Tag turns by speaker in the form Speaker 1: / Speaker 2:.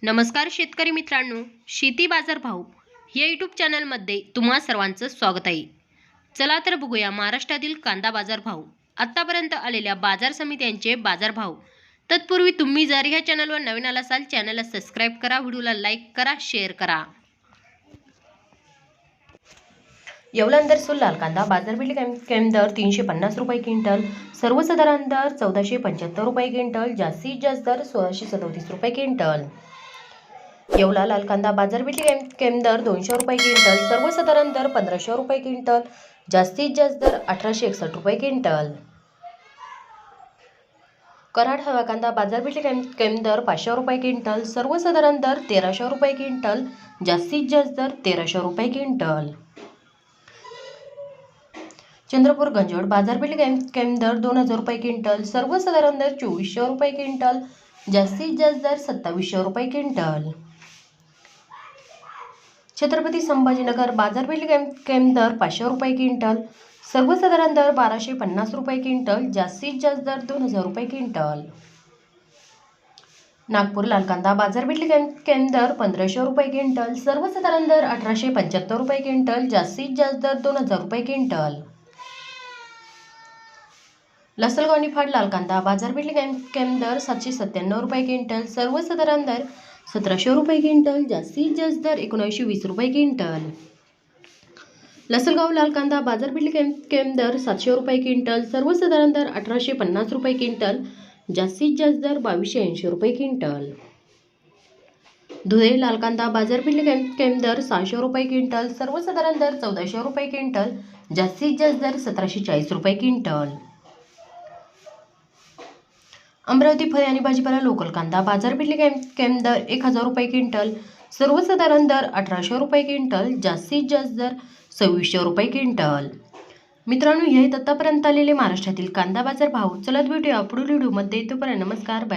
Speaker 1: नमस्कार शेतकरी मित्रांनो, शेती बाजार भाव या यूट्यूब चॅनलमध्ये तुम्हा सर्वांचं स्वागत आहे. चला तर बघूया महाराष्ट्रातील कांदा बाजार भाव, आत्तापर्यंत आलेल्या बाजार समित्यांचे बाजार भाव. तत्पूर्वी तुम्ही जर ह्या चॅनलवर नवीन आला असाल, चॅनलला सबस्क्राईब करा, व्हिडिओला लाईक करा, शेअर करा. येवला अंदर लाल कांदा बाजारपेठ कमी दर 350 रुपये क्विंटल, सर्वसाधारण दर 1475 रुपये क्विंटल, जास्तीत जास्त दर 1637 रुपये क्विंटल. येवला लाल कांदा बाजारपेठ कमी दर 200 रुपये क्विंटल, सर्वसाधारण दर 1500 रुपये क्विंटल, जास्तीत जास्त दर 1861 रुपये क्विंटल. कराड हवा कांदा बाजारपेठ कमी दर 500 रुपये क्विंटल, सर्वसाधारण दर 1300 रुपये क्विंटल, जास्तीत जास्त दर 1300 रुपये क्विंटल. चंद्रपूर गंजोड बाजारपेठ कमी दर 2000 रुपये क्विंटल, सर्वसाधारण दर 2400 रुपये क्विंटल, जास्तीत जास्त दर 2700 रुपये क्विंटल. छत्रपती संभाजीनगर बाजारपेठ कमी दर 500 रुपये क्विंटल, सर्वसाधारण दर 1250 रुपये क्विंटल, जास्तीत जास्त दर 2000 रुपये क्विंटल. नागपूर लाल कांदा बाजारपेठ कमी दर 1500 रुपये क्विंटल, सर्वसाधारण दर 1875 रुपये क्विंटल, जास्तीत जास्त दर 2000 रुपये क्विंटल. लसलगाव निफाड लाल कांदा बाजारपेठ कमी दर 797 रुपये क्विंटल, सर्वसाधारण दर 1700 रुपये क्विंटल, जास्तीत जास्त दर 1920 रुपये क्विंटल. लसलगाव लाल कांदा बाजारपेठ कमी दर 700 रुपये क्विंटल, सर्वसाधारण दर 1850 रुपये क्विंटल, जास्तीत जास्त दर 2280 रुपये क्विंटल. धुळे लाल कांदा बाजारपेठ कमी दर 600 रुपये क्विंटल, सर्वसाधारण दर 1400 रुपये क्विंटल, जास्तीत जास्त दर 1740 रुपये क्विंटल. अमरावती फळे आणि भाजीपाला लोकल कांदा बाजारपेठ कमी दर 1000 रुपये क्विंटल, सर्वसाधारण दर 1800 रुपये क्विंटल, जास्तीत जास्त दर 2600 रुपये क्विंटल. मित्रांनो, हे आतापर्यंत आलेले महाराष्ट्रातील कांदा बाजार भाव. चला भेटूया पुढील व्हिडिओमध्ये. तोपर्यंत नमस्कार, बाय.